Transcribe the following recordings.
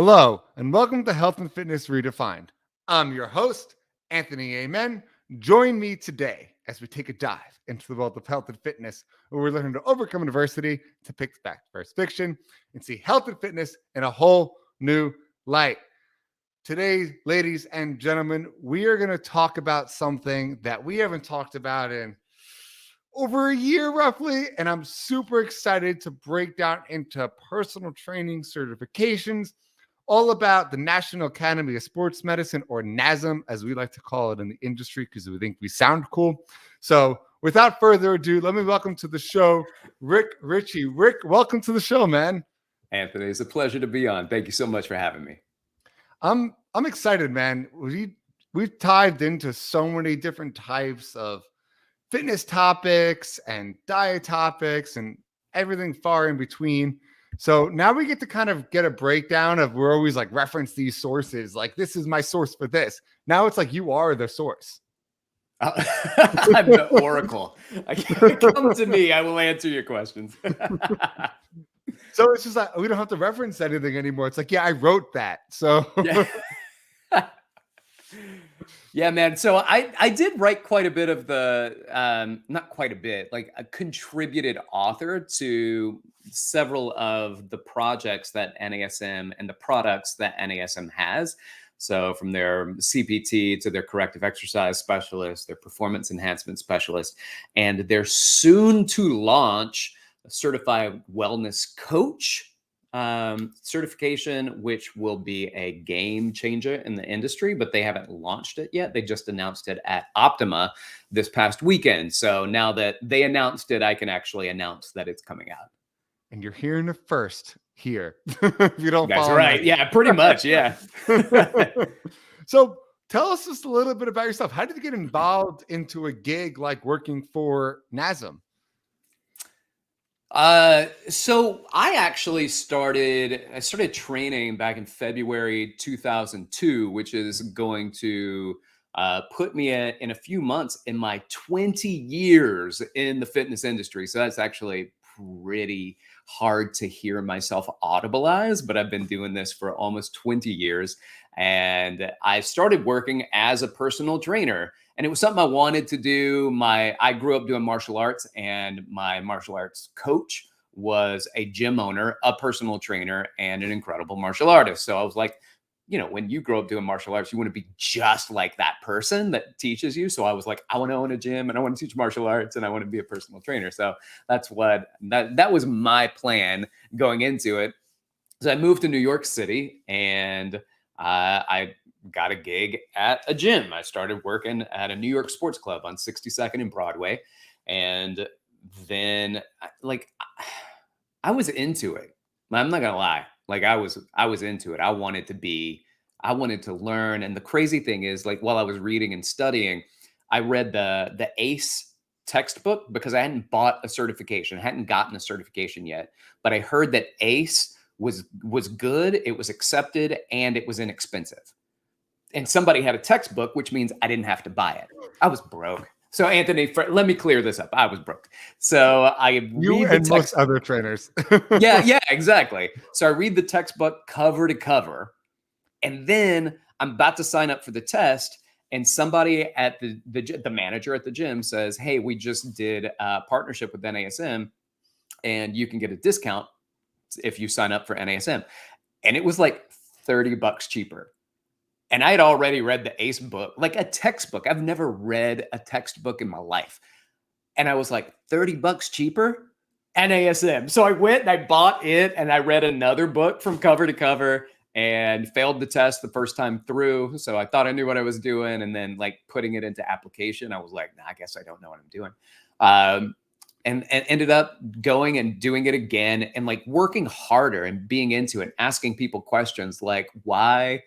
Hello, and welcome to Health and Fitness Redefined. I'm your host, Anthony Amen. Join me today as we take a dive into the world of health and fitness, where we're learning to overcome adversity to pick back first fiction and see health and fitness in a whole new light. Today, ladies and gentlemen, we are going to talk about something that we haven't talked about in over a year roughly, and I'm super excited to break down into personal training certifications, all about the National Academy of Sports Medicine, or NASM, as we like to call it in the industry, because we think we sound cool. So without further ado, let me welcome to the show, Richey. Rick, welcome to the show, man. Anthony, it's a pleasure to be on. Thank you so much for having me. I'm excited, man. We've dived into so many different types of fitness topics and diet topics and everything far in between. So now we get to kind of get a breakdown of, we're always like reference these sources, like this is my source for this. Now it's like you are the source. I'm the oracle. Come to me, I will answer your questions. So it's just like we don't have to reference anything anymore. It's like, yeah, I wrote that. So yeah, man. So I did write quite a bit of the, not quite a bit, like a contributed author to several of the projects that NASM and the products that NASM has. So from their CPT to their corrective exercise specialist, their performance enhancement specialist, and they're soon to launch a certified wellness coach certification, which will be a game changer in the industry, but they haven't launched it yet. They just announced it at Optimum this past weekend. So now that they announced it, I can actually announce that it's coming out. And you're hearing it first here. If you don't That's follow right. that. Yeah, pretty much. Yeah. So tell us just a little bit about yourself. How did you get involved into a gig like working for NASM? So I actually started training back in February 2002, which is going to put me in a few months in my 20 years in the fitness industry. So that's actually pretty hard to hear myself audibilize, but I've been doing this for almost 20 years. And I started working as a personal trainer. And it was something I wanted to do. I grew up doing martial arts, and my martial arts coach was a gym owner, a personal trainer, and an incredible martial artist. So I was like, when you grow up doing martial arts, you want to be just like that person that teaches you. So I was like, I want to own a gym, and I want to teach martial arts, and I want to be a personal trainer. So that's what that was my plan going into it. So I moved to New York City, and I got a gig at a gym. I started working at a New York sports club on 62nd and Broadway. And then I was into it. I'm not going to lie. Like I was into it. I wanted to learn. And the crazy thing is, like, while I was reading and studying, I read the ACE textbook because I hadn't bought a certification. I hadn't gotten a certification yet, but I heard that ACE was good, it was accepted, and it was inexpensive. And somebody had a textbook, which means I didn't have to buy it. I was broke. So Anthony, let me clear this up. I was broke. So I You read and most other trainers. yeah, exactly. So I read the textbook cover to cover, and then I'm about to sign up for the test. And somebody at the manager at the gym says, "Hey, we just did a partnership with NASM, and you can get a discount if you sign up for NASM." And it was like $30 cheaper. And I had already read the ACE book, like a textbook. I've never read a textbook in my life. And I was like, $30 cheaper? NASM. So I went and I bought it, and I read another book from cover to cover and failed the test the first time through. So I thought I knew what I was doing. And then, like, putting it into application, I was like, nah, I guess I don't know what I'm doing. And ended up going and doing it again, and like working harder and being into it, asking people questions like, why,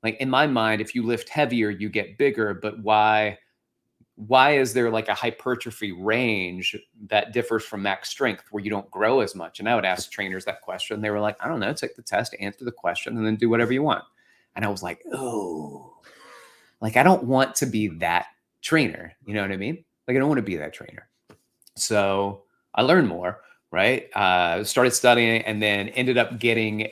like in my mind, if you lift heavier, you get bigger, but why is there like a hypertrophy range that differs from max strength where you don't grow as much? And I would ask trainers that question. They were like, I don't know, take the test, answer the question, and then do whatever you want. And I was like, oh, like, I don't want to be that trainer. You know what I mean? Like, I don't want to be that trainer. So I learned more, right? Started studying and then ended up getting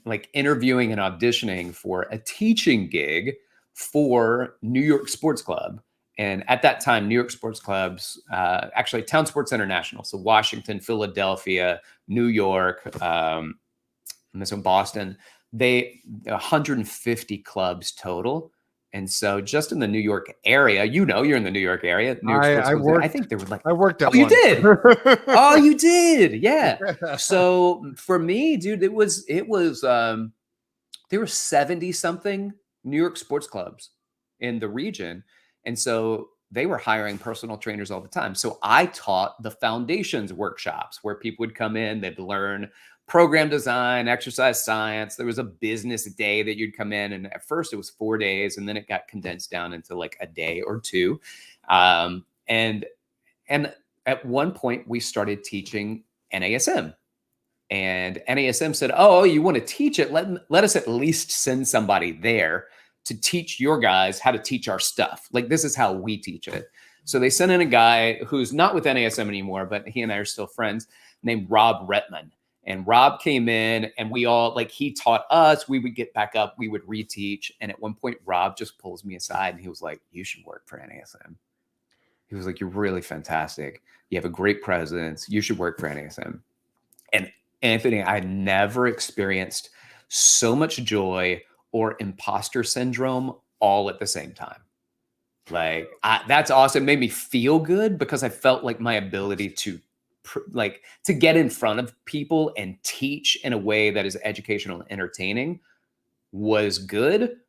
like interviewing and auditioning for a teaching gig for New York Sports Club. And at that time, New York sports clubs, actually Town Sports International, so Washington, Philadelphia, New York, and this in Boston, they 150 clubs total. And so just in the New York area, you're in the New York area, New York sports I clubs. I worked think there were like, I worked at oh, you one. did. Oh, you did. Yeah. So for me, dude, there were 70 something New York sports clubs in the region. And so they were hiring personal trainers all the time. So I taught the foundations workshops where people would come in, they'd learn program design, exercise science. There was a business day that you'd come in. And at first it was 4 days, and then it got condensed down into like a day or two. And at one point we started teaching NASM. And NASM said, "Oh, you want to teach it? Let us at least send somebody there to teach your guys how to teach our stuff. Like, this is how we teach it." So they sent in a guy who's not with NASM anymore, but he and I are still friends, named Rob Retman. And Rob came in, and we all, like, he taught us. We would get back up, we would reteach. And at one point, Rob just pulls me aside and he was like, "You should work for NASM." He was like, "You're really fantastic. You have a great presence. You should work for NASM." And Anthony, I never experienced so much joy or imposter syndrome all at the same time. Like, that's awesome. It made me feel good because I felt like my ability to to get in front of people and teach in a way that is educational and entertaining was good,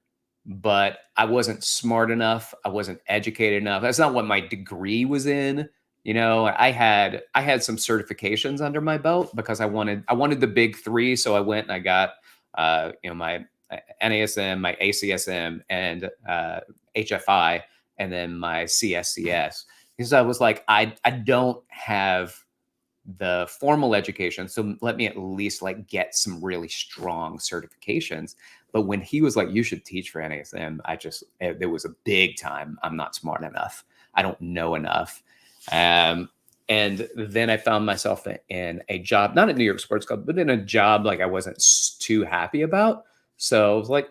but I wasn't smart enough. I wasn't educated enough. That's not what my degree was in. I had some certifications under my belt because I wanted the big three. So I went and I got my NASM, my ACSM, and HFI, and then my CSCS, because I was like, I don't have the formal education, so let me at least like get some really strong certifications. But when he was like, "You should teach for NASM," there was a big time, I'm not smart enough, I don't know enough. And then I found myself in a job, not at New York Sports Club, but in a job like I wasn't too happy about. So I was like,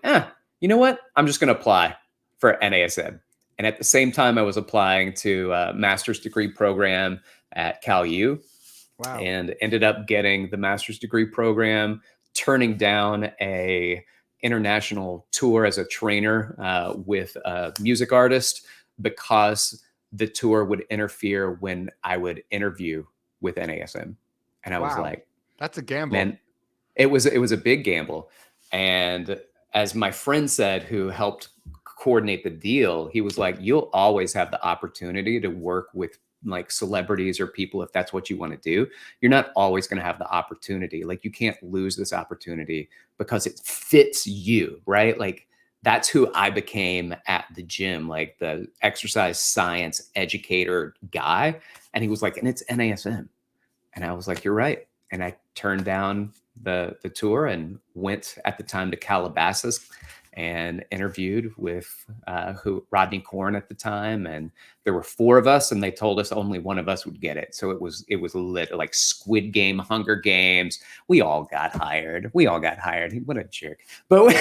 you know what, I'm just going to apply for NASM. And at the same time, I was applying to a master's degree program at Cal U. Wow. And ended up getting the master's degree program, turning down a international tour as a trainer with a music artist because the tour would interfere when I would interview with NASM. And I was like, that's a gamble. Man, it was a big gamble. And as my friend said, who helped coordinate the deal, he was like, "You'll always have the opportunity to work with like celebrities or people if that's what you want to do. You're not always going to have the opportunity. Like, you can't lose this opportunity because it fits you," right? Like, that's who I became at the gym, like the exercise science educator guy. And he was like, "And it's NASM." And I was like, "You're right." And I turned down the tour and went at the time to Calabasas and interviewed with Rodney Korn at the time. And there were 4 of us, and they told us only one of us would get it. So it was lit like Squid Game, Hunger Games. We all got hired. What a jerk. But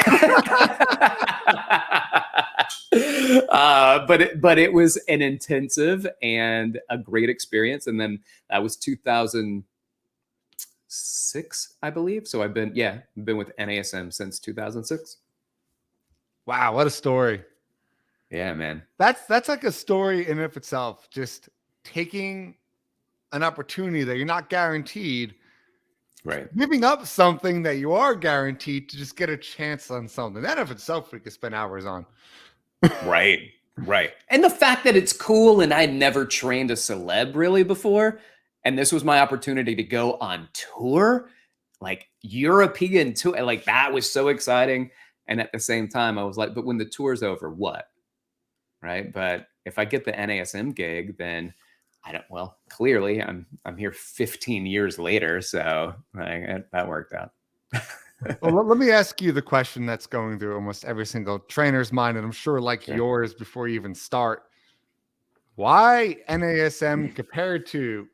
but it was an intensive and a great experience. And then that was 2006, I believe. So I've been with NASM since 2006. Wow, what a story. Yeah, man. That's like a story in and of itself. Just taking an opportunity that you're not guaranteed, right? Giving up something that you are guaranteed to just get a chance on something. That in of itself we could spend hours on. Right. And the fact that it's cool, and I'd never trained a celeb really before, and this was my opportunity to go on tour, like European tour, like that was so exciting. And at the same time, I was like, but when the tour's over, what? Right. But if I get the NASM gig, then clearly I'm here 15 years later. So that worked out. Well, let me ask you the question that's going through almost every single trainer's mind, and I'm sure like yours before you even start. Why NASM compared to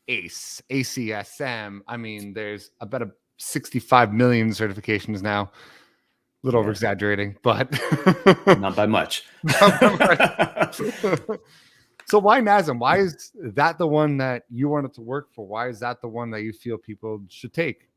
ACE, ACSM. I mean, there's about 65 million certifications now. A little over exaggerating, but not by much. not by much. So why NASM? Why is that the one that you wanted to work for? Why is that the one that you feel people should take?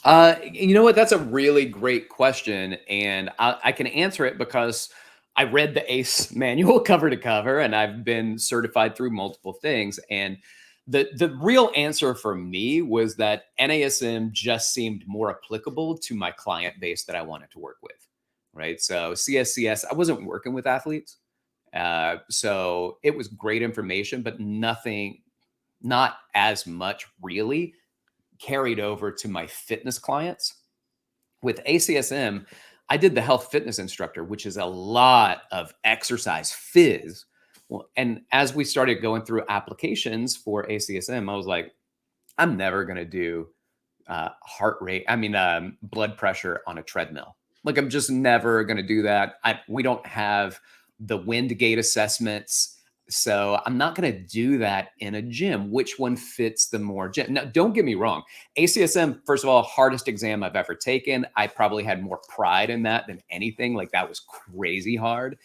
You know what? That's a really great question. And I can answer it because I read the ACE manual cover to cover, and I've been certified through multiple things. And the real answer for me was that NASM just seemed more applicable to my client base that I wanted to work with, right? So CSCS, I wasn't working with athletes. So it was great information, but not as much really carried over to my fitness clients. With ACSM, I did the health fitness instructor, which is a lot of exercise phys. Well, and as we started going through applications for ACSM, I was like, I'm never going to do heart rate, blood pressure on a treadmill. Like, I'm just never going to do that. We don't have the wind gate assessments. So I'm not going to do that in a gym. Which one fits the more gym? Now, don't get me wrong. ACSM, first of all, hardest exam I've ever taken. I probably had more pride in that than anything. Like, that was crazy hard.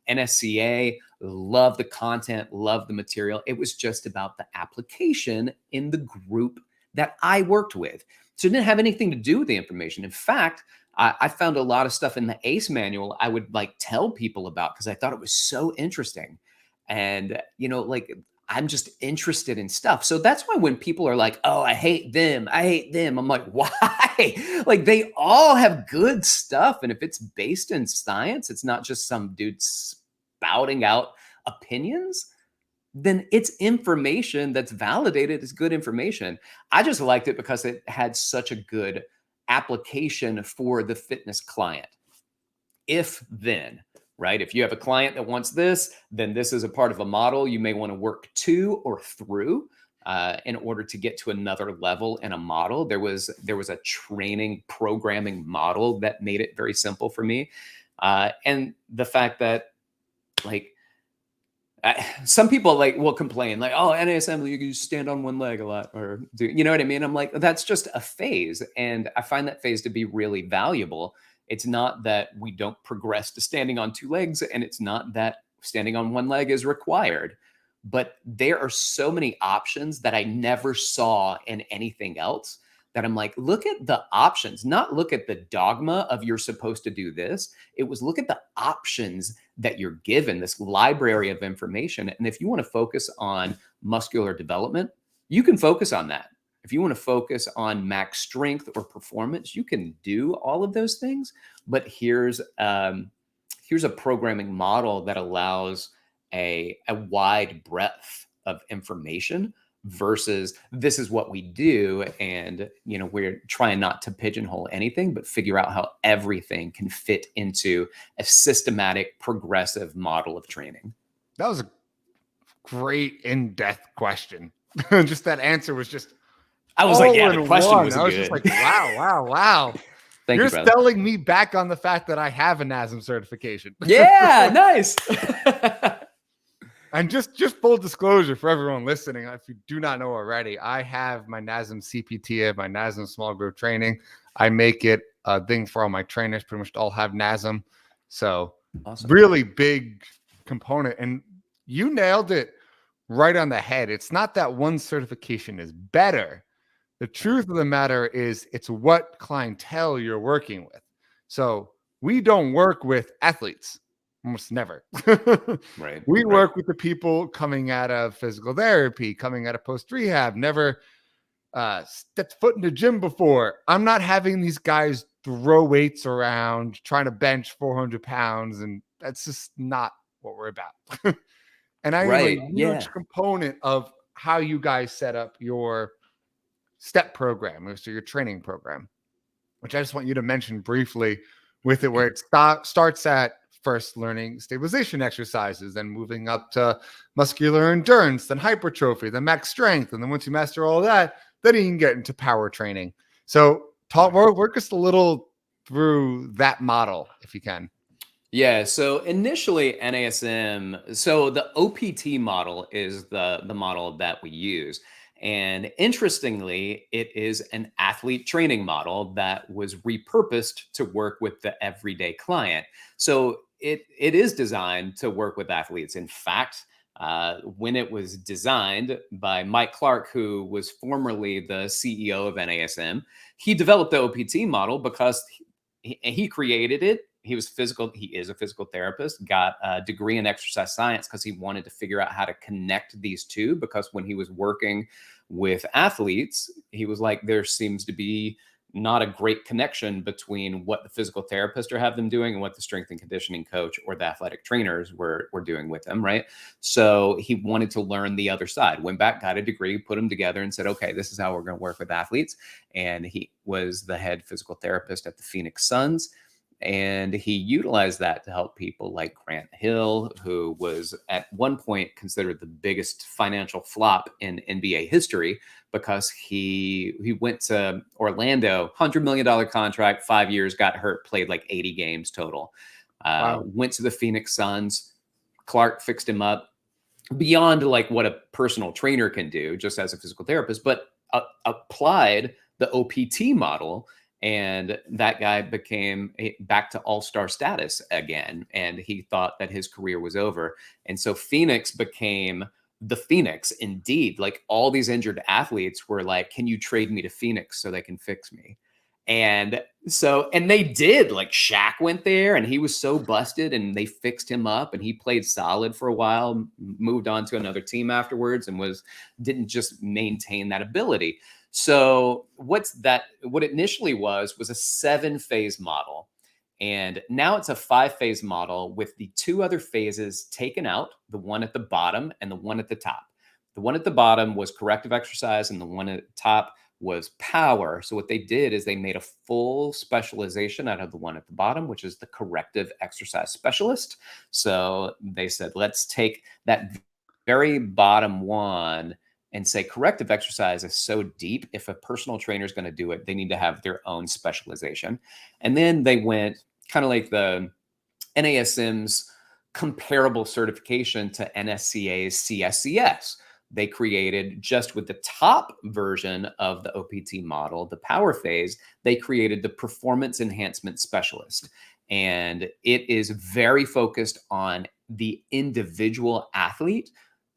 NSCA, love the content, love the material. It was just about the application in the group that I worked with. So it didn't have anything to do with the information. In fact, I found a lot of stuff in the ACE manual I would like tell people about because I thought it was so interesting. And, I'm just interested in stuff. So that's why when people are like, oh, I hate them, I'm like, why? Like, they all have good stuff. And if it's based in science, it's not just some dude spouting out opinions, then it's information that's validated as good information. I just liked it because it had such a good application for the fitness client. If then, right? If you have a client that wants this, then this is a part of a model you may want to work to or through in order to get to another level in a model. There was a training programming model that made it very simple for me. And the fact that, like, some people will complain like, oh, NASM, you stand on one leg a lot, or do you know what I mean? I'm like, that's just a phase. And I find that phase to be really valuable. It's not that we don't progress to standing on two legs, and it's not that standing on one leg is required, but there are so many options that I never saw in anything else that I'm like, look at the options, not look at the dogma of you're supposed to do this. It was look at the options that you're given, this library of information. And if you want to focus on muscular development, you can focus on that. If you want to focus on max strength or performance, you can do all of those things. But here's a programming model that allows a wide breadth of information versus this is what we do. And, we're trying not to pigeonhole anything, but figure out how everything can fit into a systematic, progressive model of training. That was a great in-depth question. Just that answer was just, I was like, yeah, the question was good. Just like, wow. Thank you, You're selling me back on the fact that I have a NASM certification. Yeah, nice. And just full disclosure for everyone listening, if you do not know already, I have my NASM CPT, my NASM small group training. I make it a thing for all my trainers. Pretty much all have NASM. So awesome. Really big component. And you nailed it right on the head. It's not that one certification is better. The truth of the matter is it's what clientele you're working with. So we don't work with athletes. Almost never. Right. We work with the people coming out of physical therapy, coming out of post-rehab, never stepped foot in the gym before. I'm not having these guys throw weights around, trying to bench 400 pounds, and that's just not what we're about. And I am a huge component of how you guys set up your STEP program, so your training program, which I just want you to mention briefly with it, where it starts at first learning stabilization exercises, then moving up to muscular endurance, then hypertrophy, then max strength. And then once you master all of that, then you can get into power training. So work us a little through that model if you can. Yeah, so initially NASM, so the OPT model is the model that we use. And interestingly, it is an athlete training model that was repurposed to work with the everyday client. So it is designed to work with athletes. In fact, when it was designed by Mike Clark, who was formerly the CEO of NASM, he developed the OPT model because he created it. He was physical. He is a physical therapist, got a degree in exercise science because he wanted to figure out how to connect these two. Because when he was working with athletes, he was like, there seems to be not a great connection between what the physical therapist are have them doing and what the strength and conditioning coach or the athletic trainers were doing with them, right? So he wanted to learn the other side, went back, got a degree, put them together and said, okay, this is how we're going to work with athletes. And he was the head physical therapist at the Phoenix Suns. And he utilized that to help people like Grant Hill, who was at one point considered the biggest financial flop in NBA history because he went to Orlando, $100 million contract, 5 years, got hurt, played like 80 games total. Wow. Went to the Phoenix Suns. Clark fixed him up beyond like what a personal trainer can do just as a physical therapist, but applied the OPT model. And that guy became back to all-star status again. And he thought that his career was over. And so Phoenix became the Phoenix indeed. Like all these injured athletes were like, can you trade me to Phoenix so they can fix me? And so, and they did. Like Shaq went there and he was so busted and they fixed him up and he played solid for a while, moved on to another team afterwards and didn't just maintain that ability. So what it initially was a 7-phase model. And now it's a 5-phase model with the 2 other phases taken out, the one at the bottom and the one at the top. The one at the bottom was corrective exercise and the one at the top was power. So what they did is they made a full specialization out of the one at the bottom, which is the corrective exercise specialist. So they said, let's take that very bottom one and say corrective exercise is so deep. If a personal trainer is going to do it, they need to have their own specialization. And then they went kind of like the NASM's comparable certification to NSCA's CSCS. They created, just with the top version of the OPT model, the power phase, they created the performance enhancement specialist. And it is very focused on the individual athlete.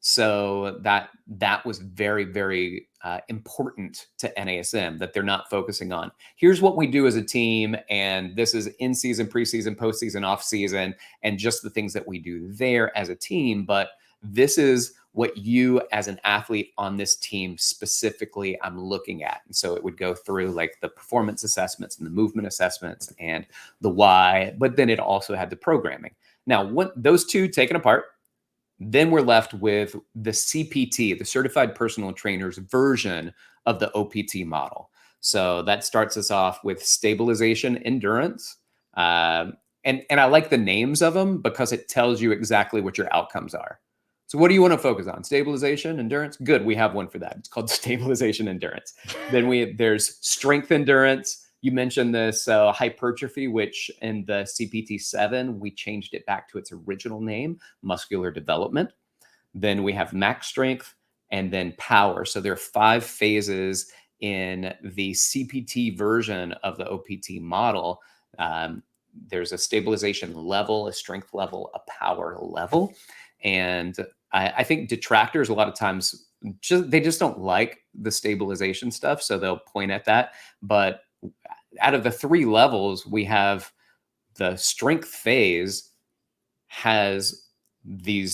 So that was very, very important to NASM, that they're not focusing on, here's what we do as a team, and this is in season, preseason, postseason, off season, and just the things that we do there as a team. But this is what you as an athlete on this team specifically I'm looking at. And so it would go through like the performance assessments and the movement assessments and the why, but then it also had the programming. Now, those two taken apart, then we're left with the CPT, the Certified Personal Trainer's version of the OPT model. So that starts us off with stabilization endurance. And I like the names of them because it tells you exactly what your outcomes are. So what do you want to focus on? Stabilization, endurance? Good, we have one for that. It's called stabilization endurance. Then there's strength endurance. You mentioned this hypertrophy, which in the CPT 7, we changed it back to its original name, muscular development. Then we have max strength and then power. So there are 5 phases in the CPT version of the OPT model. There's a stabilization level, a strength level, a power level. And I think detractors a lot of times they just don't like the stabilization stuff, so they'll point at that. But out of the 3 levels, we have the strength phase has the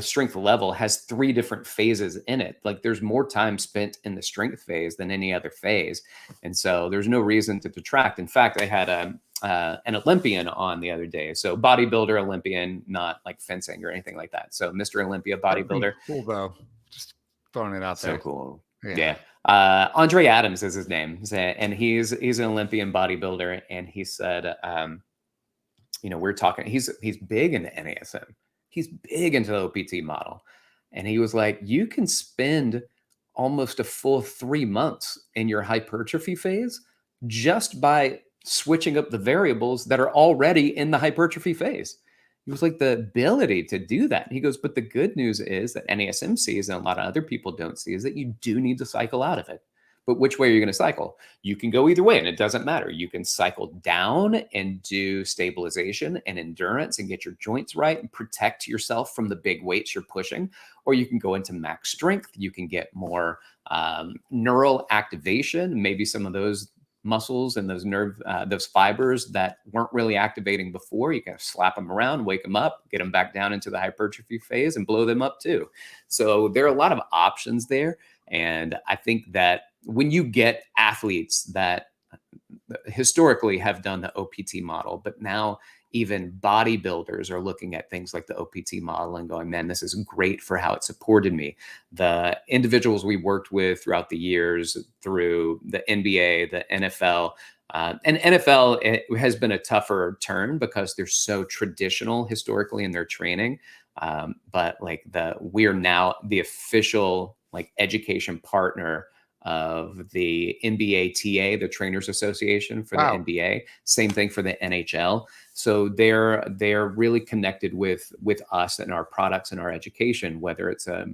strength level has 3 different phases in it. Like there's more time spent in the strength phase than any other phase. And so there's no reason to detract. In fact, I had an Olympian on the other day. So bodybuilder Olympian, not like fencing or anything like that. So Mr. Olympia bodybuilder. Cool though. Just throwing it out there. So cool. Yeah. Andre Adams is his name. And he's an Olympian bodybuilder. And he said, we're talking, he's big into NASM. He's big into the OPT model. And he was like, you can spend almost a full 3 months in your hypertrophy phase just by switching up the variables that are already in the hypertrophy phase. He was like, the ability to do that. He goes, but the good news is that NASM sees and a lot of other people don't see is that you do need to cycle out of it. But which way are you going to cycle? You can go either way, and it doesn't matter. You can cycle down and do stabilization and endurance and get your joints right and protect yourself from the big weights you're pushing. Or you can go into max strength. You can get more neural activation, maybe some of those muscles and those fibers that weren't really activating before. You can slap them around, wake them up, get them back down into the hypertrophy phase and blow them up too. So there are a lot of options there. And I think that when you get athletes that historically have done the OPT model, but now even bodybuilders are looking at things like the OPT model and going, man, this is great for how it supported me. The individuals we worked with throughout the years through the NBA, the NFL, and NFL, it has been a tougher turn because they're so traditional historically in their training. But like we are now the official like education partner of the NBA TA, the Trainers Association for the NBA. Same thing for the NHL. So they're really connected with us and our products and our education, whether it's a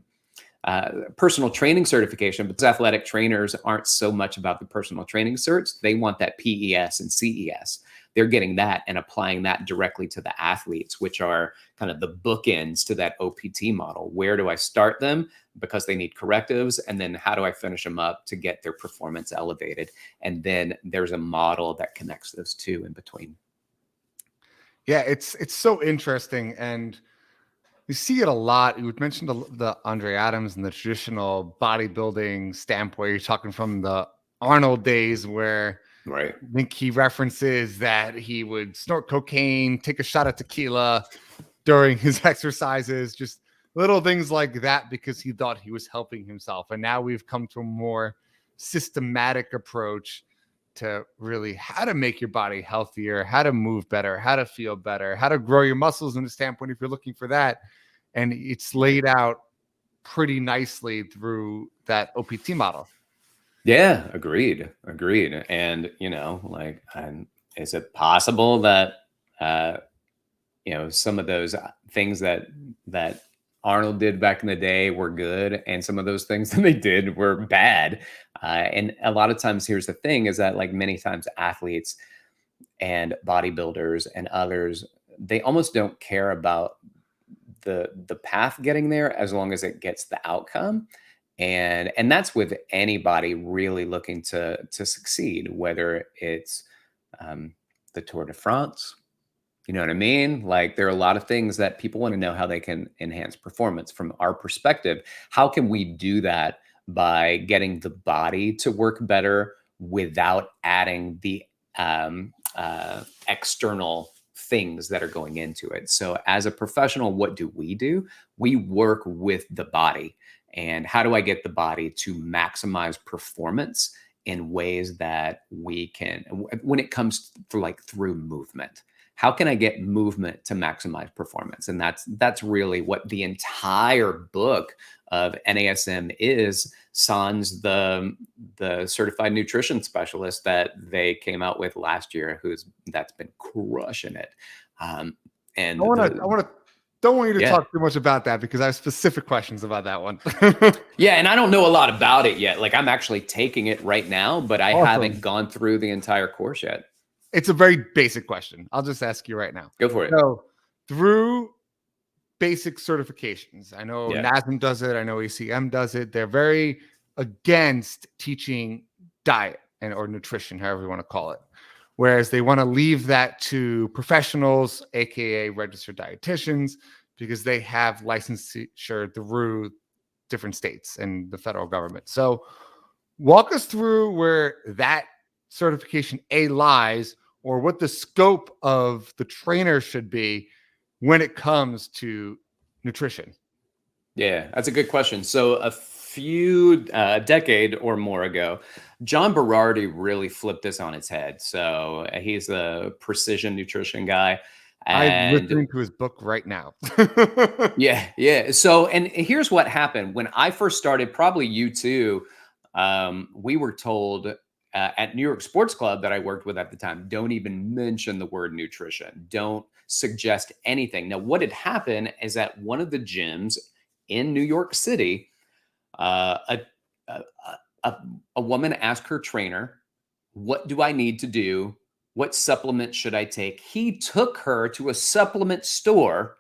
personal training certification, but athletic trainers aren't so much about the personal training certs. They want that PES and CES. They're getting that and applying that directly to the athletes, which are kind of the bookends to that OPT model. Where do I start them? Because they need correctives. And then how do I finish them up to get their performance elevated? And then there's a model that connects those two in between. Yeah, it's so interesting. And we see it a lot. You mentioned the Andre Adams and the traditional bodybuilding standpoint. You're talking from the Arnold days where right. I think he references that he would snort cocaine, take a shot of tequila during his exercises, just little things like that because he thought he was helping himself. And now we've come to a more systematic approach to really how to make your body healthier, how to move better, how to feel better, how to grow your muscles in the standpoint if you're looking for that. And it's laid out pretty nicely through that OPT model. Yeah, agreed. And, like, is it possible that, some of those things that Arnold did back in the day were good, and some of those things that they did were bad? And a lot of times, here's the thing, is that like many times athletes and bodybuilders and others, they almost don't care about the path getting there as long as it gets the outcome. And that's with anybody really looking to succeed, whether it's the Tour de France. You know what I mean? Like there are a lot of things that people want to know how they can enhance performance from our perspective. How can we do that by getting the body to work better without adding the external things that are going into it? So as a professional, what do? We work with the body. And how do I get the body to maximize performance in ways that we can, when it comes through movement? How can I get movement to maximize performance? And that's really what the entire book of NASM is. Sans, the certified nutrition specialist that they came out with last year, that's been crushing it. And don't want you to talk too much about that because I have specific questions about that one. Yeah, and I don't know a lot about it yet. Like I'm actually taking it right now, but I haven't gone through the entire course yet. It's a very basic question. I'll just ask you right now. Go for it. So through basic certifications, I know NASM does it. I know ACM does it. They're very against teaching diet or nutrition, however you want to call it. Whereas they want to leave that to professionals, AKA registered dietitians, because they have licensure through different states and the federal government. So walk us through where that certification lies, or what the scope of the trainer should be when it comes to nutrition. Yeah, that's a good question. So a few decade or more ago, John Berardi really flipped this on its head. So he's a precision nutrition guy. I'm listening to his book right now. Yeah. So, and here's what happened when I first started, probably you too. We were told at New York Sports Club that I worked with at the time, don't even mention the word nutrition. Don't suggest anything. Now, what had happened is at one of the gyms in New York City, a, a, a woman asked her trainer, "What do I need to do? What supplement should I take?" He took her to a supplement store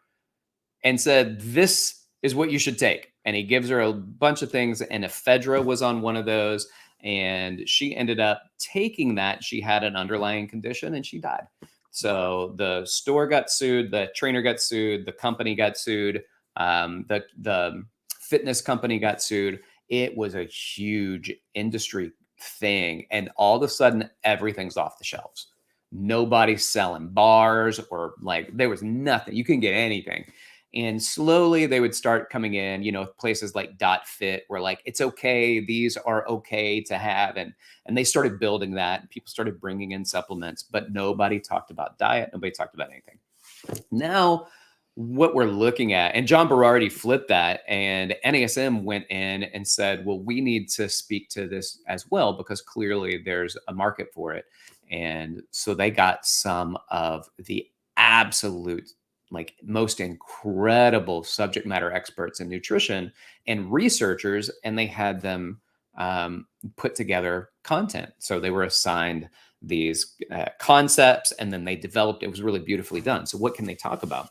and said, "This is what you should take." And he gives her a bunch of things, and ephedra was on one of those. And she ended up taking that. She had an underlying condition and she died. So the store got sued, the trainer got sued, the company got sued, the fitness company got sued. It was a huge industry thing. And all of a sudden, everything's off the shelves. Nobody's selling bars, or like there was nothing. You couldn't get anything. And slowly they would start coming in, places like Dot Fit, where like, it's okay, these are okay to have. And they started building that, and people started bringing in supplements, but nobody talked about diet. Nobody talked about anything. Now, what we're looking at, and John Berardi flipped that, and NASM went in and said, well, we need to speak to this as well, because clearly there's a market for it. And so they got some of the absolute most incredible subject matter experts in nutrition and researchers, and they had them put together content. So they were assigned these concepts, and then they developed. It was really beautifully done. So what can they talk about?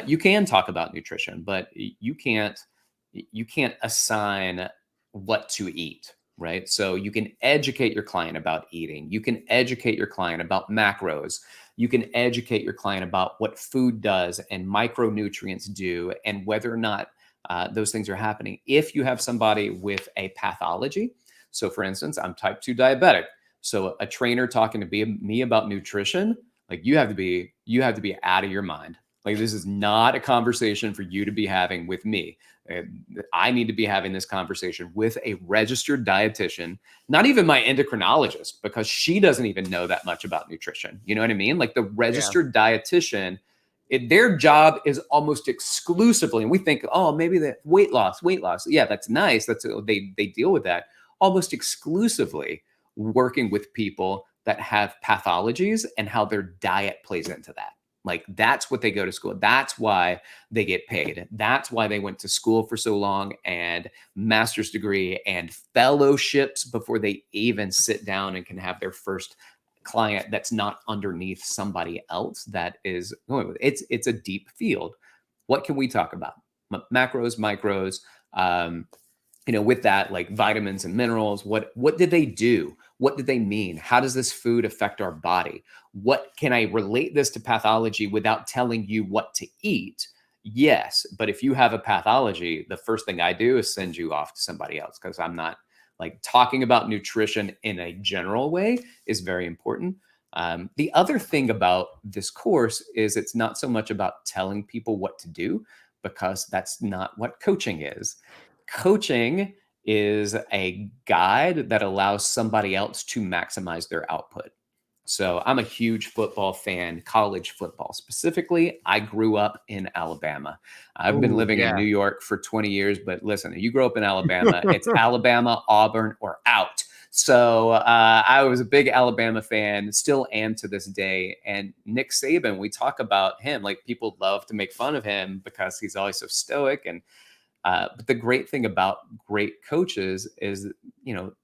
You can talk about nutrition, but you can't assign what to eat. Right. So you can educate your client about eating. You can educate your client about macros. You can educate your client about what food does and micronutrients do, and whether or not those things are happening. If you have somebody with a pathology, so for instance, I'm type 2 diabetic. So a trainer talking to me about nutrition, like you have to be out of your mind. Like, this is not a conversation for you to be having with me. I need to be having this conversation with a registered dietitian, not even my endocrinologist, because she doesn't even know that much about nutrition. You know what I mean? Like, the registered dietitian, their job is almost exclusively, and we think, oh, maybe the weight loss. Yeah, that's nice. They deal with that almost exclusively, working with people that have pathologies and how their diet plays into that. Like, that's what they go to school. That's why they get paid. That's why they went to school for so long, and master's degree and fellowships before they even sit down and can have their first client that's not underneath somebody else that is going with it. It's a deep field. What can we talk about? Macros, micros, with that, like vitamins and minerals. What did they do? What did they mean? How does this food affect our body? What can I relate this to pathology without telling you what to eat? Yes. But if you have a pathology, the first thing I do is send you off to somebody else, because I'm not talking about nutrition in a general way is very important. The other thing about this course is it's not so much about telling people what to do, because that's not what coaching is. Coaching is a guide that allows somebody else to maximize their output. So I'm a huge football fan, college football specifically. I grew up in Alabama. I've been living in New York for 20 years, but listen, you grow up in Alabama, it's Alabama, Auburn, or out. So I was a big Alabama fan, still am to this day. And Nick Saban, we talk about him, like people love to make fun of him because he's always so stoic. And but the great thing about great coaches is,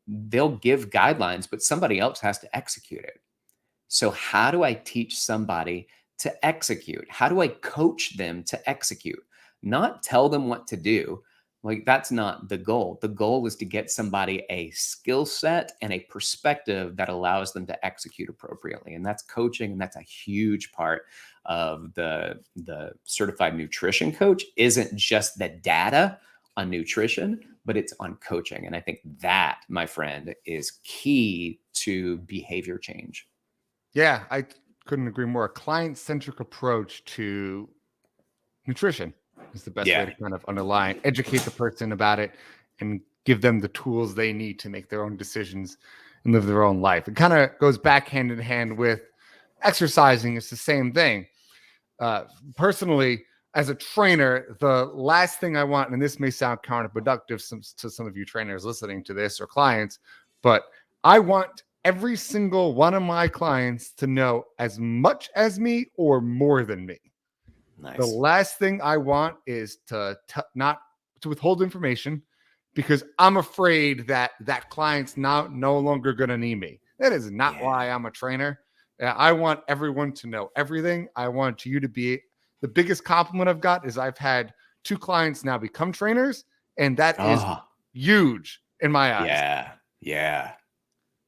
they'll give guidelines, but somebody else has to execute it. So how do I teach somebody to execute? How do I coach them to execute? Not tell them what to do. Like, that's not the goal. The goal is to get somebody a skill set and a perspective that allows them to execute appropriately. And that's coaching. And that's a huge part of the certified nutrition coach. Isn't just the data on nutrition, but it's on coaching. And I think that, my friend, is key to behavior change. Yeah, I couldn't agree more. A client-centric approach to nutrition is the best way to kind of underline, educate the person about it, and give them the tools they need to make their own decisions and live their own life. It kind of goes back hand in hand with exercising. It's the same thing. Personally, as a trainer, the last thing I want, and this may sound counterproductive to some of you trainers listening to this or clients, but I want every single one of my clients to know as much as me or more than me. The Nice. last thing I want is not to withhold information, because I'm afraid that that client's now no longer going to need me. That is not why I'm a trainer. I want everyone to know everything. I want you to be the biggest compliment I've got is I've had 2 clients now become trainers, and that is Oh, huge in my eyes. yeah. Yeah.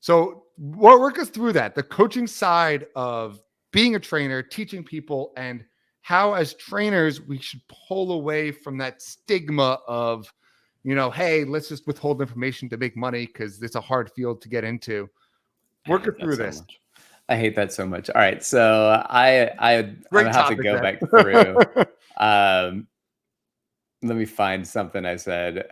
So work us through that, the coaching side of being a trainer, teaching people, and how as trainers we should pull away from that stigma of, hey, let's just withhold information to make money because it's a hard field to get into. I Work hate it that through so this. much. I hate that so much. All right. So I Great have to topic, go man. back through. Um, let me find something I said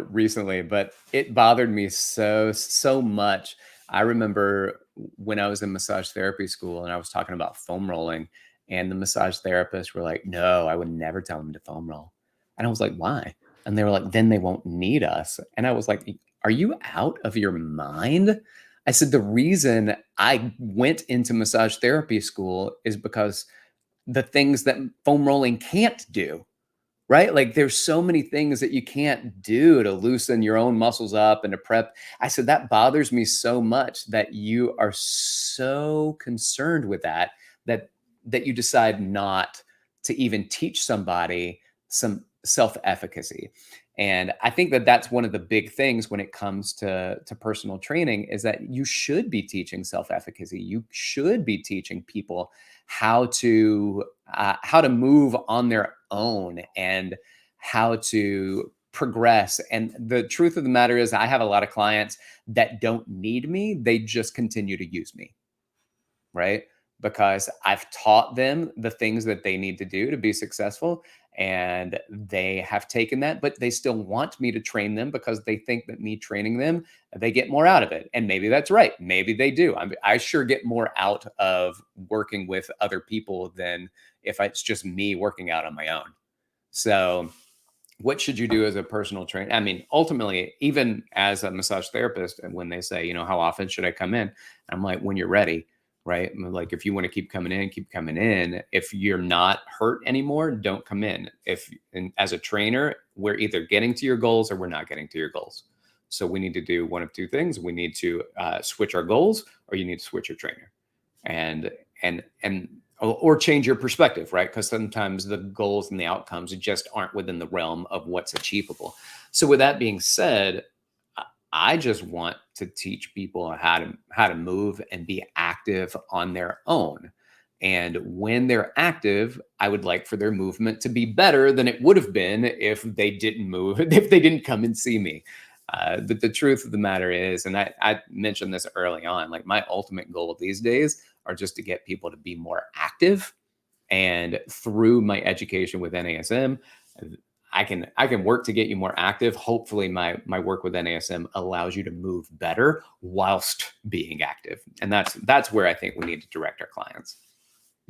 recently, but it bothered me so much. I remember when I was in massage therapy school and I was talking about foam rolling, and the massage therapists were like, "No, I would never tell them to foam roll." And I was like, "Why?" And they were like, "Then they won't need us." And I was like, "Are you out of your mind?" I said, "The reason I went into massage therapy school is because the things that foam rolling can't do." Right? Like there's so many things that you can't do to loosen your own muscles up and to prep. I said, that bothers me so much that you are so concerned with that you decide not to even teach somebody some self-efficacy. And I think that that's one of the big things when it comes to personal training is that you should be teaching self-efficacy. You should be teaching people how to move on their own and how to progress. And the truth of the matter is, I have a lot of clients that don't need me; they just continue to use me, right? Because I've taught them the things that they need to do to be successful. And they have taken that, but they still want me to train them because they think that me training them, they get more out of it. And maybe that's right. Maybe they do. I sure get more out of working with other people than if it's just me working out on my own. So, what should you do as a personal trainer? I mean, ultimately, even as a massage therapist, and when they say, how often should I come in? I'm like, when you're ready, right? I'm like, if you want to keep coming in, keep coming in. If you're not hurt anymore, don't come in. And as a trainer, we're either getting to your goals or we're not getting to your goals. So we need to do one of two things. We need to switch our goals, or you need to switch your trainer. And or change your perspective, right? Because sometimes the goals and the outcomes just aren't within the realm of what's achievable. So with that being said, I just want to teach people how to move and be active on their own. And when they're active, I would like for their movement to be better than it would have been if they didn't move, if they didn't come and see me. But the truth of the matter is, and I mentioned this early on, like my ultimate goal these days are just to get people to be more active. And through my education with NASM, I can work to get you more active. Hopefully my work with NASM allows you to move better whilst being active. And that's where I think we need to direct our clients.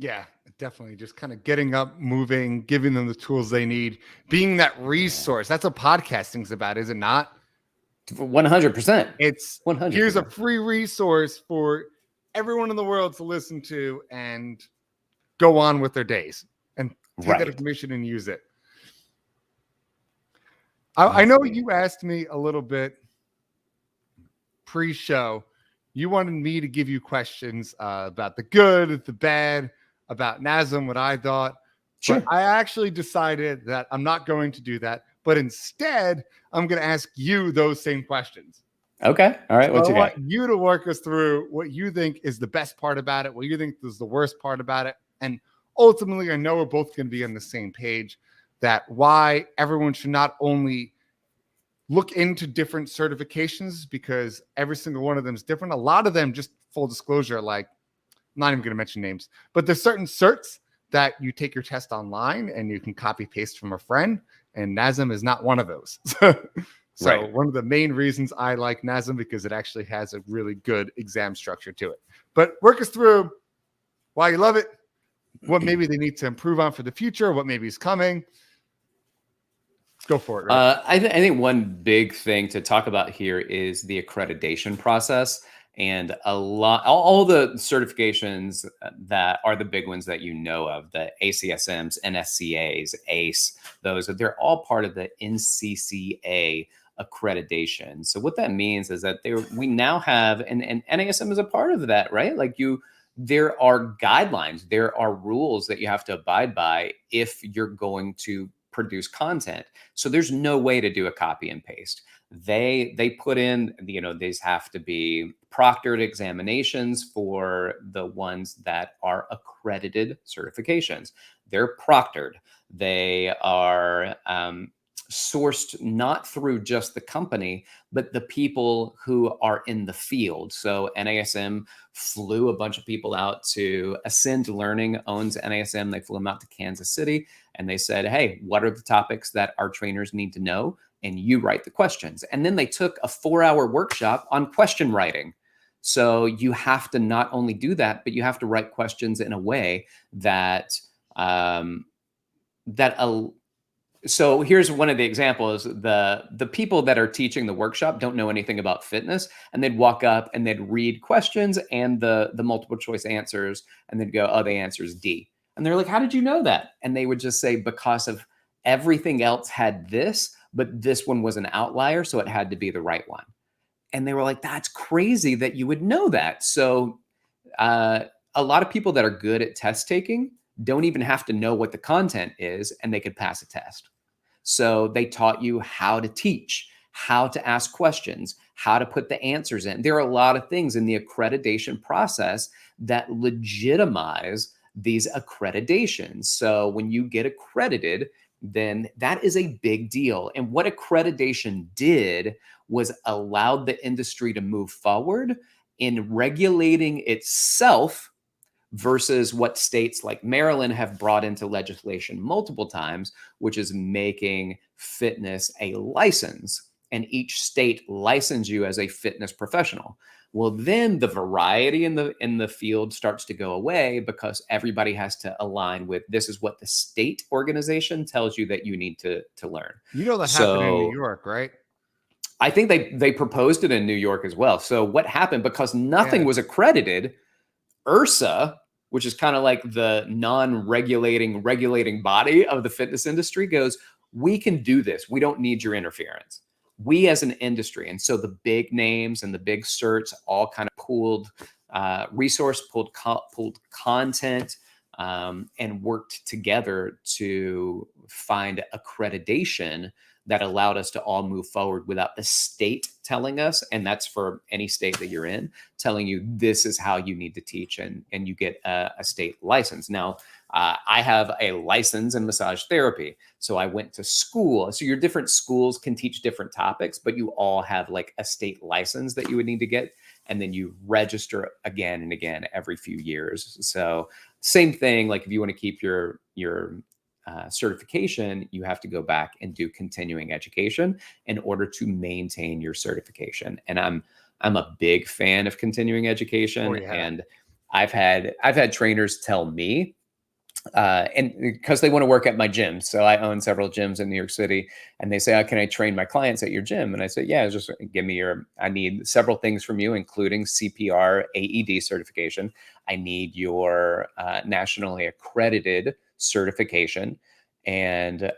Yeah, definitely. Just kind of getting up, moving, giving them the tools they need, being that resource. That's what podcasting's about, is it not? 100%. It's 100%. Here's a free resource for everyone in the world to listen to and go on with their days and take that information and use it. I know you asked me a little bit pre-show. You wanted me to give you questions about the good, the bad, about NASM, what I thought. Sure. But I actually decided that I'm not going to do that. But instead, I'm going to ask you those same questions. Okay. All right. What So you I got? want you to work us through what you think is the best part about it, what you think is the worst part about it. And ultimately, I know we're both going to be on the same page that why everyone should not only look into different certifications, because every single one of them is different. A lot of them, just full disclosure, like I'm not even going to mention names, but there's certain certs that you take your test online and you can copy paste from a friend, and NASM is not one of those. So one of the main reasons I like NASM, because it actually has a really good exam structure to it. But work us through why you love it, what maybe they need to improve on for the future, what maybe is coming. Go for it. Right? I think one big thing to talk about here is the accreditation process. And all the certifications that are the big ones that you know of, the ACSMs, NSCAs, ACE, they're all part of the NCCA accreditation. So what that means is that we now have, and NASM is a part of that, right? Like there are guidelines, there are rules that you have to abide by if you're going to produce content. So there's no way to do a copy and paste. They put in, these have to be proctored examinations for the ones that are accredited certifications. They're proctored. They are sourced not through just the company, but the people who are in the field. So NASM flew a bunch of people out to Ascend Learning, owns NASM. They flew them out to Kansas City and they said, hey, what are the topics that our trainers need to know? And you write the questions. And then they took a 4-hour workshop on question writing. So you have to not only do that, but you have to write questions in a way that so here's one of the examples. The people that are teaching the workshop don't know anything about fitness, and they'd walk up and they'd read questions and the multiple choice answers, and they'd go, oh, the answer is D. And they're like, how did you know that? And they would just say, because of everything else had this, but this one was an outlier, so it had to be the right one. And they were like, that's crazy that you would know that. So a lot of people that are good at test taking don't even have to know what the content is, and they could pass a test. So they taught you how to teach, how to ask questions, how to put the answers in. There are a lot of things in the accreditation process that legitimize these accreditations. So when you get accredited, then that is a big deal. And what accreditation did was allowed the industry to move forward in regulating itself versus what states like Maryland have brought into legislation multiple times, which is making fitness a license, and each state license you as a fitness professional. Well, then the variety in the field starts to go away because everybody has to align with, this is what the state organization tells you that you need to learn. You know that happened in New York, right? I think they proposed it in New York as well. So what happened, because nothing was accredited, IRSA, which is kind of like the regulating body of the fitness industry, goes, we can do this. We don't need your interference. We as an industry. And so the big names and the big certs all kind of pooled content and worked together to find accreditation that allowed us to all move forward without the state telling us, and that's for any state that you're in, telling you this is how you need to teach, and you get a state license. Now, I have a license in massage therapy, so I went to school. So your different schools can teach different topics, but you all have like a state license that you would need to get, and then you register again and again every few years. So same thing, like if you want to keep your certification, you have to go back and do continuing education in order to maintain your certification. And I'm a big fan of continuing education. And I've had trainers tell me, and because they want to work at my gym. So I own several gyms in New York City, and they say, oh, can I train my clients at your gym? And I say, yeah, just give me I need several things from you, including CPR AED certification. I need your nationally accredited certification, and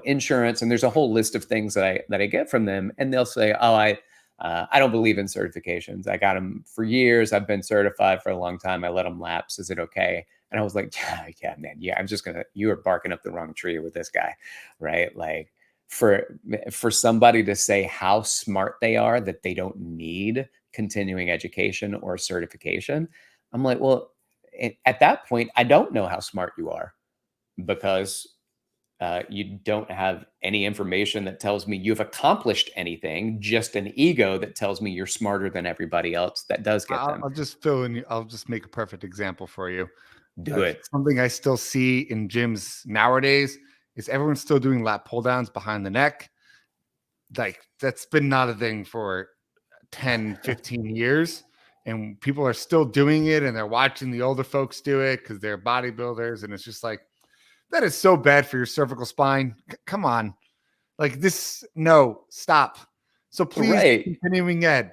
insurance, and there's a whole list of things that I get from them. And they'll say, oh, I don't believe in certifications. I got them for years. I've been certified for a long time. I let them lapse. Is it okay? And I was like, yeah, man, yeah, you are barking up the wrong tree with this guy, right? Like for somebody to say how smart they are, that they don't need continuing education or certification, I'm like, well, at that point, I don't know how smart you are, because you don't have any information that tells me you've accomplished anything, just an ego that tells me you're smarter than everybody else that does get them. I'll just fill in. I'll just make a perfect example for you. Do it. Something I still see in gyms nowadays is everyone's still doing lat pull downs behind the neck. Like that's been not a thing for 10, 15 years. And people are still doing it, and they're watching the older folks do it because they're bodybuilders. And it's just like, that is so bad for your cervical spine. Come on. Like this, no, stop. So please, Right. continuing ed.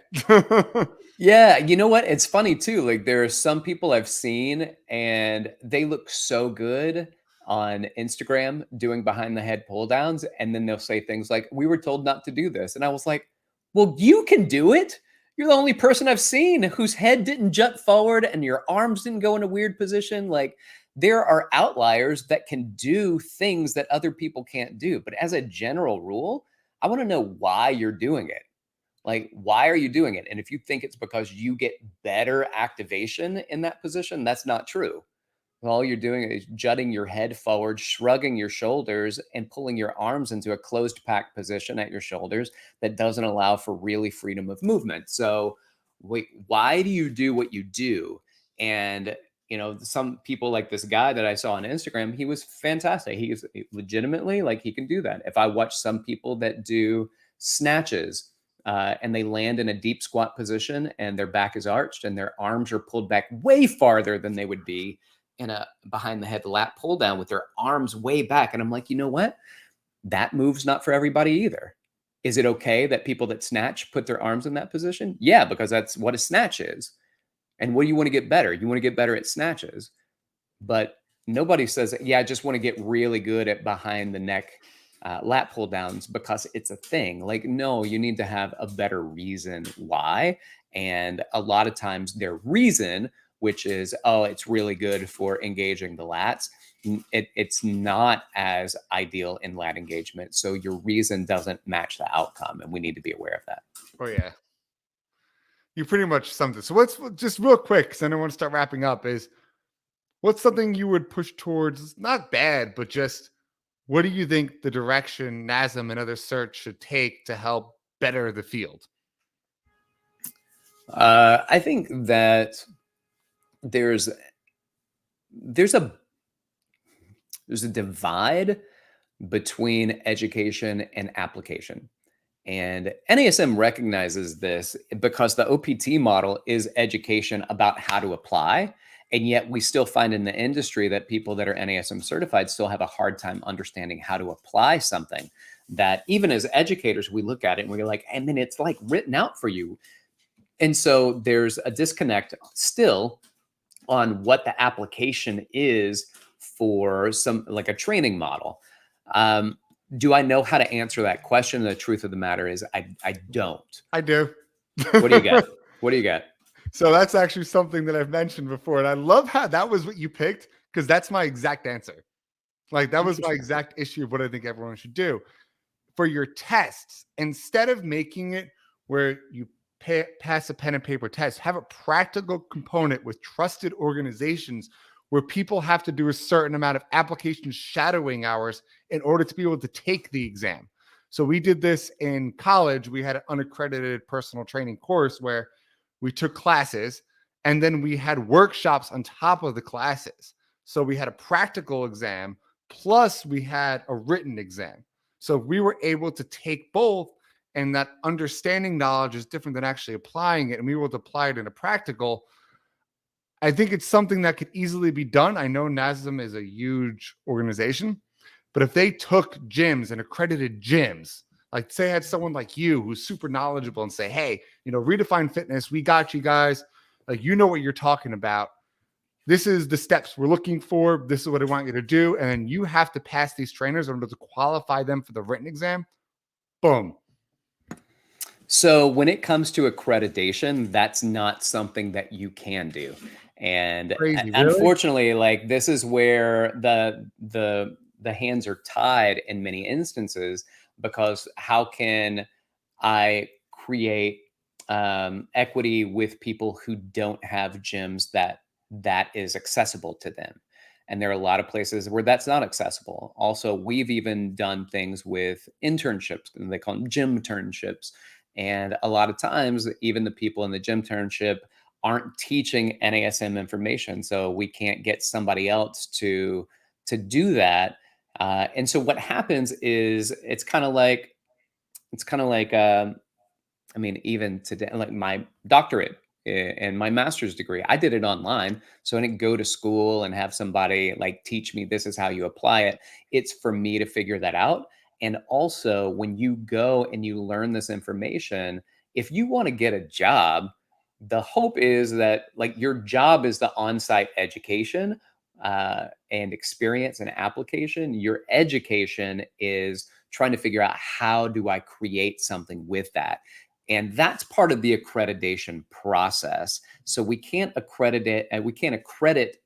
Yeah, you know what? It's funny too. Like there are some people I've seen and they look so good on Instagram doing behind the head pull downs. And then they'll say things like, we were told not to do this. And I was like, well, you can do it. You're the only person I've seen whose head didn't jut forward and your arms didn't go in a weird position. Like there are outliers that can do things that other people can't do. But as a general rule, I want to know why you're doing it. Like, why are you doing it? And if you think it's because you get better activation in that position, that's not true. All you're doing is jutting your head forward, shrugging your shoulders, and pulling your arms into a closed pack position at your shoulders that doesn't allow for really freedom of movement. So, wait, why do you do what you do? And some people like this guy that I saw on Instagram, he was fantastic. He is legitimately like he can do that. If I watch some people that do snatches and they land in a deep squat position and their back is arched and their arms are pulled back way farther than they would be in a behind the head lat pull down with their arms way back. And I'm like, you know what? That move's not for everybody either. Is it okay that people that snatch put their arms in that position? Yeah, because that's what a snatch is. And what do you want to get better? You want to get better at snatches. But nobody says, yeah, I just want to get really good at behind the neck lat pull downs because it's a thing. Like, no, you need to have a better reason why. And a lot of times their reason, which is, oh, it's really good for engaging the lats, it's not as ideal in lat engagement. So your reason doesn't match the outcome. And we need to be aware of that. Oh, yeah. You pretty much summed it. So let's just real quick, because I don't want to start wrapping up, is what's something you would push towards, not bad, but just what do you think the direction NASM and other certs should take to help better the field? I think that there's a divide between education and application. And NASM recognizes this because the OPT model is education about how to apply. And yet we still find in the industry that people that are NASM certified still have a hard time understanding how to apply something that even as educators, we look at it and we're like, I mean, it's like written out for you. And so there's a disconnect still on what the application is for some like a training model. Do I know how to answer that question? The truth of the matter is I don't. I do. What do you got? What do you got? So that's actually something that I've mentioned before. And I love how that was what you picked, because that's my exact answer. Like that was my exact issue of what I think everyone should do. For your tests, instead of making it where you pass a pen and paper test, have a practical component with trusted organizations where people have to do a certain amount of application shadowing hours in order to be able to take the exam. So we did this in college. We had an unaccredited personal training course where we took classes and then we had workshops on top of the classes. So we had a practical exam plus we had a written exam. So we were able to take both, and that understanding knowledge is different than actually applying it. And we were able to apply it in a practical. I think it's something that could easily be done. I know NASM is a huge organization, but if they took gyms and accredited gyms, like say had someone like you who's super knowledgeable and say, hey, Redefine Fitness, we got you guys. Like, you know what you're talking about. This is the steps we're looking for. This is what I want you to do. And then you have to pass these trainers in order to qualify them for the written exam. Boom. So when it comes to accreditation, that's not something that you can do. And Crazy, really? unfortunately, like this is where the hands are tied in many instances, because how can I create equity with people who don't have gyms that is accessible to them? And there are a lot of places where that's not accessible. Also, we've even done things with internships, and they call them gym internships. And a lot of times, even the people in the gym internship aren't teaching NASM information, so we can't get somebody else to do that. And so what happens is I mean, even today, like my doctorate and my master's degree, I did it online. So I didn't go to school and have somebody like teach me this is how you apply it. It's for me to figure that out. And also, when you go and you learn this information, if you want to get a job, the hope is that like your job is the on-site education and experience and application. Your education is trying to figure out how do I create something with that. And that's part of the accreditation process. So we can't accredit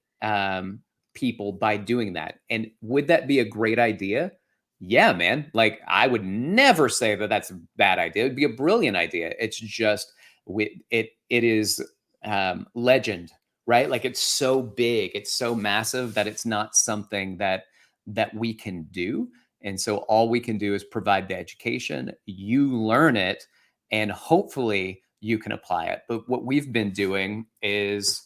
people by doing that. And would that be a great idea? Yeah, man. Like I would never say that that's a bad idea. It'd be a brilliant idea. It's just it is legend, right? Like it's so big, it's so massive that it's not something that we can do. And so all we can do is provide the education. You learn it, and hopefully you can apply it. But what we've been doing is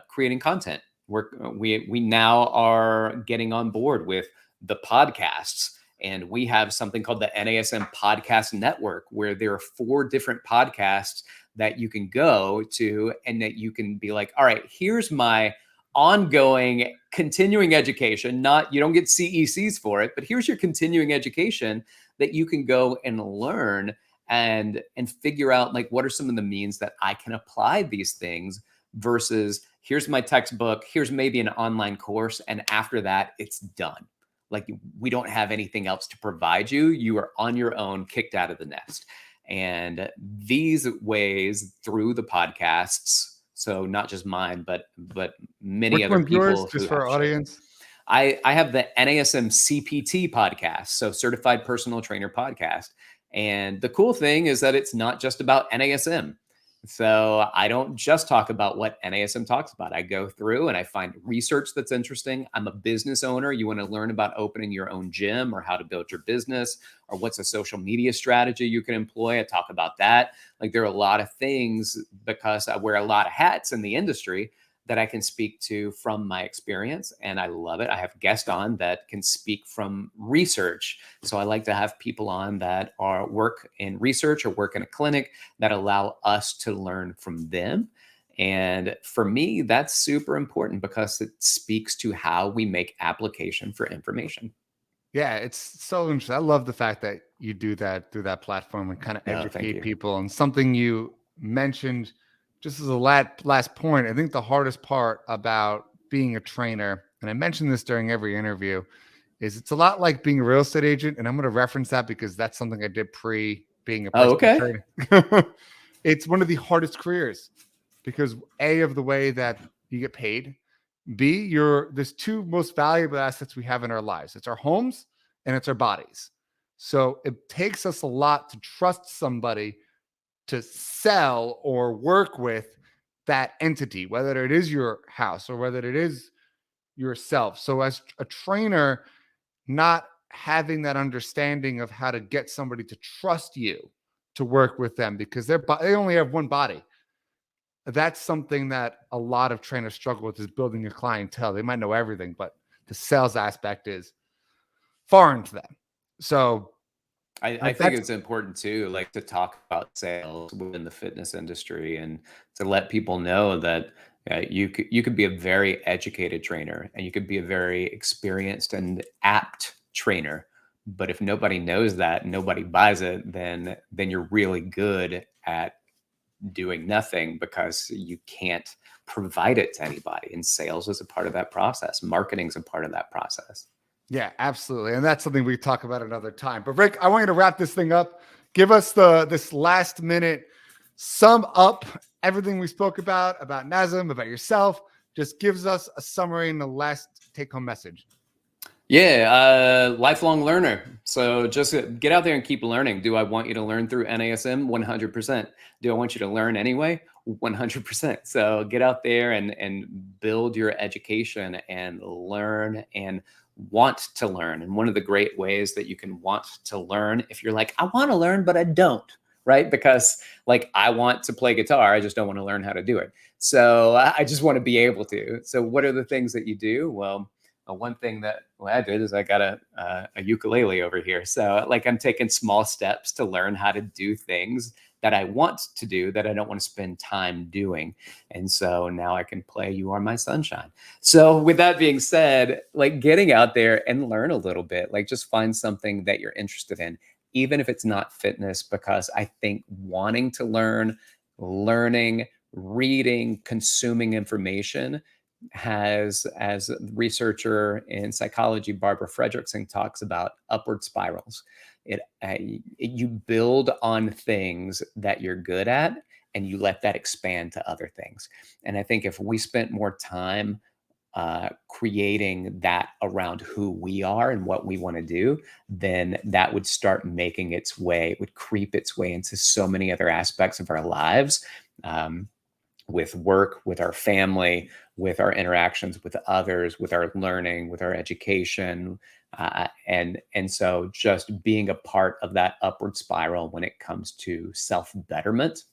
creating content. We now are getting on board with the podcasts. And we have something called the NASM Podcast Network, where there are 4 different podcasts that you can go to and that you can be like, all right, here's my ongoing continuing education. Not, you don't get CECs for it, but here's your continuing education that you can go and learn and figure out like, what are some of the means that I can apply these things versus here's my textbook, here's maybe an online course. And after that, it's done. Like we don't have anything else to provide you. You are on your own, kicked out of the nest. And these ways through the podcasts, so not just mine, but many Which other one's yours, people just who for have our shared. audience? I have the NASM CPT podcast, so Certified Personal Trainer podcast. And the cool thing is that it's not just about NASM. So I don't just talk about what NASM talks about. I go through and I find research that's interesting. I'm a business owner. You want to learn about opening your own gym or how to build your business or what's a social media strategy you can employ. I talk about that. Like there are a lot of things because I wear a lot of hats in the industry that I can speak to from my experience. And I love it. I have guests on that can speak from research. So I like to have people on that are work in research or work in a clinic that allow us to learn from them. And for me, that's super important because it speaks to how we make application for information. Yeah, it's so interesting. I love the fact that you do that through that platform and kind of No, thank educate you. people. And something you mentioned just as a last point, I think the hardest part about being a trainer, and I mentioned this during every interview, is it's a lot like being a real estate agent. And I'm going to reference that because that's something I did pre being a Oh, personal okay. trainer. It's one of the hardest careers because A, of the way that you get paid, B, there's 2 most valuable assets we have in our lives. It's our homes and it's our bodies. So it takes us a lot to trust somebody to sell or work with that entity, whether it is your house or whether it is yourself. So as a trainer, not having that understanding of how to get somebody to trust you to work with them because they only have one body. That's something that a lot of trainers struggle with is building a clientele. They might know everything, but the sales aspect is foreign to them. So I think that's it's important too, like to talk about sales within the fitness industry and to let people know that you could be a very educated trainer and you could be a very experienced and apt trainer. But if nobody knows that, nobody buys it, then you're really good at doing nothing because you can't provide it to anybody. And sales is a part of that process. Marketing is a part of that process. yeah, absolutely. And that's something we talk about another time. But Rick, I want you to wrap this thing up. Give us this last minute sum up everything we spoke about NASM, about yourself. Just gives us a summary and the last take home message. Yeah, lifelong learner. So just get out there and keep learning. Do I want you to learn through NASM? 100%. Do I want you to learn anyway? 100%. So get out there and build your education and learn and want to learn. And one of the great ways that you can want to learn, if you're like, I want to learn, but I don't, right? Because like I want to play guitar, I just don't want to learn how to do it. So I just want to be able to. So what are the things that you do? Well, one thing that I did is I got a ukulele over here. So like I'm taking small steps to learn how to do things that I want to do that I don't want to spend time doing. And so now I can play You Are My Sunshine. So with that being said, like getting out there and learn a little bit, like just find something that you're interested in, even if it's not fitness, because I think wanting to learn, learning, reading, consuming information has, as a researcher in psychology, Barbara Fredrickson talks about, upward spirals. You build on things that you're good at and you let that expand to other things. And I think if we spent more time creating that around who we are and what we want to do, then that would start making its way, it would creep its way into so many other aspects of our lives, with work, with our family, with our interactions with others, with our learning, with our education. And so just being a part of that upward spiral when it comes to self-betterment,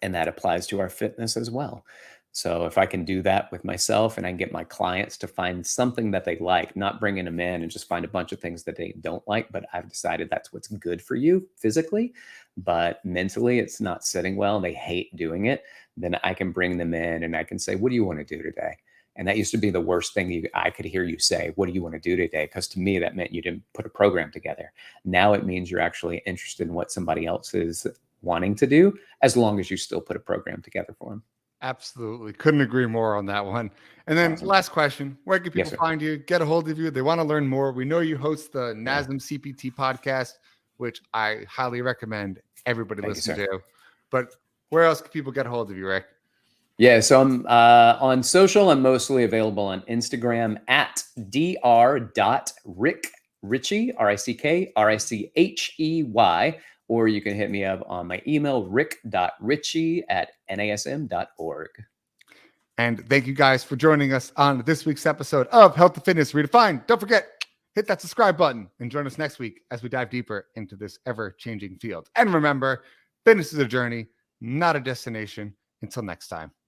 and that applies to our fitness as well. So if I can do that with myself and I can get my clients to find something that they like, not bringing them in and just find a bunch of things that they don't like, but I've decided that's what's good for you physically, but mentally it's not sitting well, they hate doing it, then I can bring them in and I can say, what do you want to do today? And that used to be the worst thing I could hear you say, what do you want to do today? Because to me, that meant you didn't put a program together. Now it means you're actually interested in what somebody else is wanting to do, as long as you still put a program together for them. Absolutely. Couldn't agree more on that one. And then Awesome. last question, where can Yes, people sir. find you, get a hold of you? They want to learn more. We know you host the Yeah. NASM CPT podcast, which I highly recommend everybody Thank you, listen sir. to. But where else can people get a hold of you, Rick? Yeah, so I'm on social. I'm mostly available on Instagram at dr.rick, Richey, RICK, or you can hit me up on my email, rick.richey@nasm.org. And thank you guys for joining us on this week's episode of Health and Fitness Redefined. Don't forget, hit that subscribe button and join us next week as we dive deeper into this ever-changing field. And remember, fitness is a journey, not a destination. Until next time.